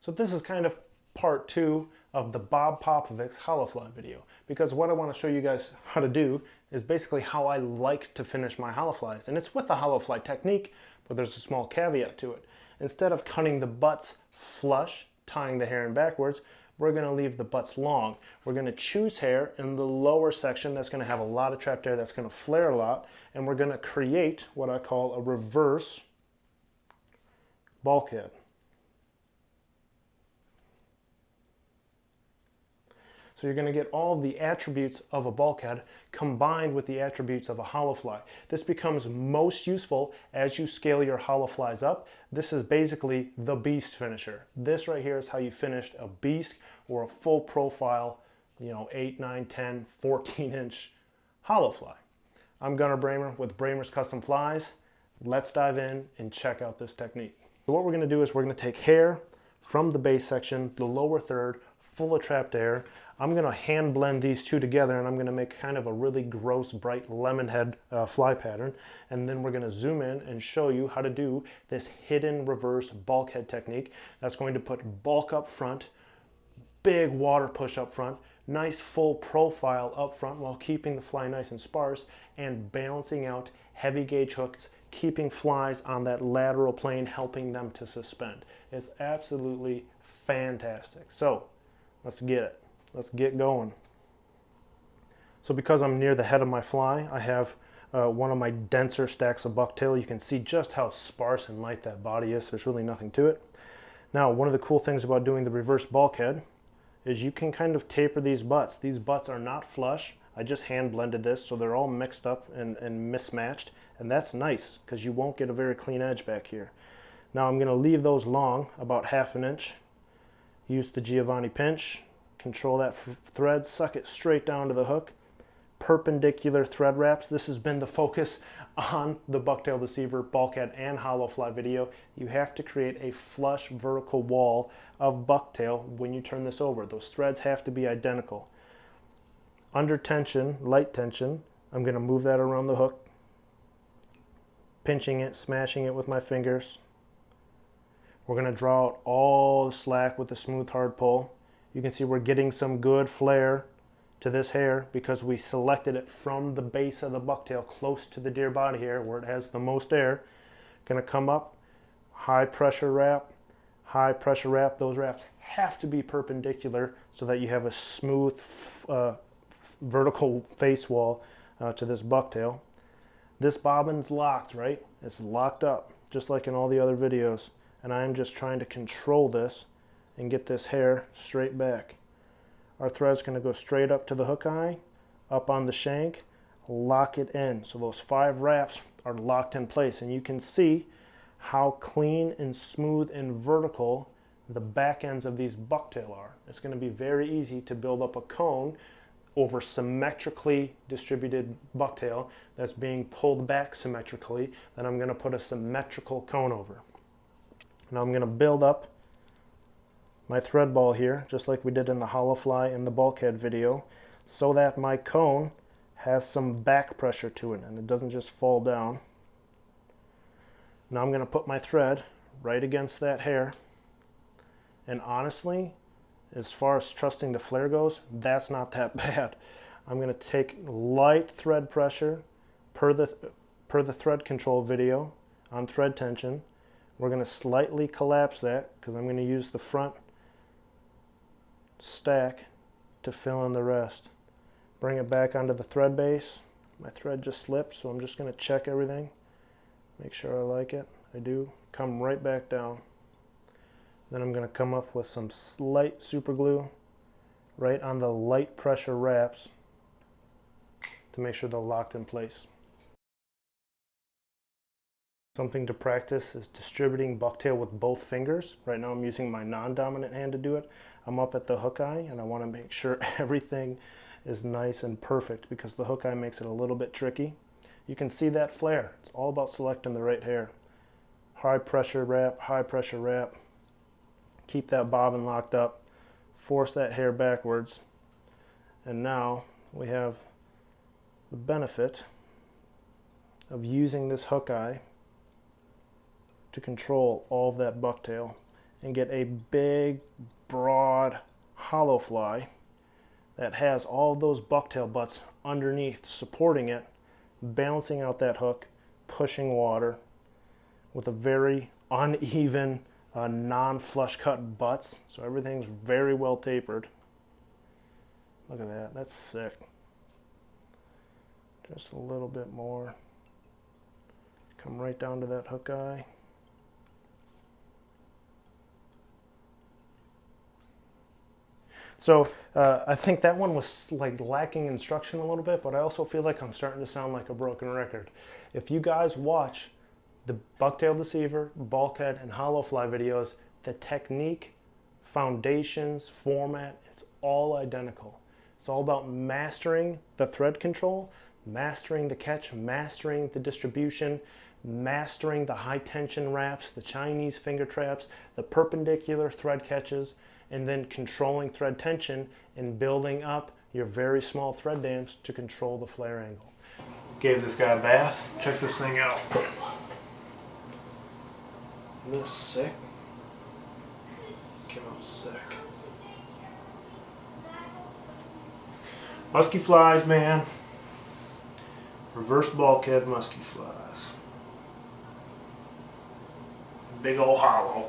So this is kind of part 2 of the Bob Popovics holofly video, because what I want to show you guys how to do is basically how I like to finish my holoflies. And it's with the holofly technique, but there's a small caveat to it. Instead of cutting the butts flush, tying the hair in backwards, we're going to leave the butts long. We're going to choose hair in the lower section that's going to have a lot of trapped hair, that's going to flare a lot, and we're going to create what I call a reverse bulkhead. So you're going to get all the attributes of a bulkhead combined with the attributes of a holofly. This becomes most useful as you scale your holoflies up. This is basically the beast finisher. This right here is how you finished a beast or a full profile, 8, 9, 10, 14-inch holofly. I'm Gunnar Brammer with Brammer's Custom Flies. Let's dive in and check out this technique. So what we're going to do is we're going to take hair from the base section, the lower third, full of trapped hair. I'm going to hand blend these two together, and I'm going to make kind of a really gross, bright lemon head fly pattern. And then we're going to zoom in and show you how to do this hidden reverse bulkhead technique. That's going to put bulk up front, big water push up front, nice full profile up front while keeping the fly nice and sparse, and balancing out heavy gauge hooks, keeping flies on that lateral plane, helping them to suspend. It's absolutely fantastic. So let's get it. Let's get going. So because I'm near the head of my fly, I have one of my denser stacks of bucktail. You can see just how sparse and light that body is. There's really nothing to it. Now, one of the cool things about doing the reverse bulkhead is you can kind of taper these butts. These butts are not flush. I just hand blended this, so they're all mixed up and mismatched. And that's nice because you won't get a very clean edge back here. Now I'm going to leave those long, about 1/2 inch. Use the Giovanni pinch. Control that thread, suck it straight down to the hook. Perpendicular thread wraps. This has been the focus on the Bucktail Deceiver bulkhead and holofly video. You have to create a flush vertical wall of bucktail when you turn this over. Those threads have to be identical. Under tension, light tension, I'm going to move that around the hook, pinching it, smashing it with my fingers. We're going to draw out all the slack with a smooth hard pull. You can see we're getting some good flare to this hair because we selected it from the base of the bucktail close to the deer body hair where it has the most air. Going to come up, high pressure wrap, high pressure wrap. Those wraps have to be perpendicular so that you have a smooth vertical face wall to this bucktail. This bobbin's locked, right? It's locked up just like in all the other videos, and I'm just trying to control this and get this hair straight back. Our thread's going to go straight up to the hook eye, up on the shank, lock it in. So those 5 wraps are locked in place, and you can see how clean and smooth and vertical the back ends of these bucktail are. It's going to be very easy to build up a cone over symmetrically distributed bucktail that's being pulled back symmetrically. Then I'm going to put a symmetrical cone over. Now I'm going to build up my thread ball here, just like we did in the holofly and the bulkhead video, so that my cone has some back pressure to it and it doesn't just fall down. Now I'm going to put my thread right against that hair, and honestly, as far as trusting the flare goes, that's not that bad. I'm going to take light thread pressure per the thread control video on thread tension. We're going to slightly collapse that because I'm going to use the front stack to fill in the rest. Bring it back onto the thread base. My thread just slipped, so I'm just going to check everything, make sure I like it. I do. Come right back down. Then I'm going to come up with some slight super glue right on the light pressure wraps to make sure they're locked in place. Something to practice is distributing bucktail with both fingers. Right now I'm using my non-dominant hand to do it. I'm up at the hook eye and I want to make sure everything is nice and perfect because the hook eye makes it a little bit tricky. You can see that flare. It's all about selecting the right hair. High pressure wrap, high pressure wrap. Keep that bobbin locked up. Force that hair backwards. And now we have the benefit of using this hook eye to control all of that bucktail and get a big, broad, hollow fly that has all those bucktail butts underneath supporting it, balancing out that hook, pushing water with a very uneven, non-flush cut butts. So everything's very well tapered. Look at that, that's sick. Just a little bit more. Come right down to that hook eye. So I think that one was like lacking instruction a little bit, but I also feel like I'm starting to sound like a broken record. If you guys watch the Bucktail Deceiver, Bulkhead, and Hollow Fly videos, the technique, foundations, format, it's all identical. It's all about mastering the thread control, mastering the catch, mastering the distribution, mastering the high tension wraps, the Chinese finger traps, the perpendicular thread catches, and then controlling thread tension and building up your very small thread dams to control the flare angle. Gave this guy a bath. Check this thing out. Isn't this sick? Came out sick. Musky flies, man. Reverse bulkhead musky flies. Big old hollow.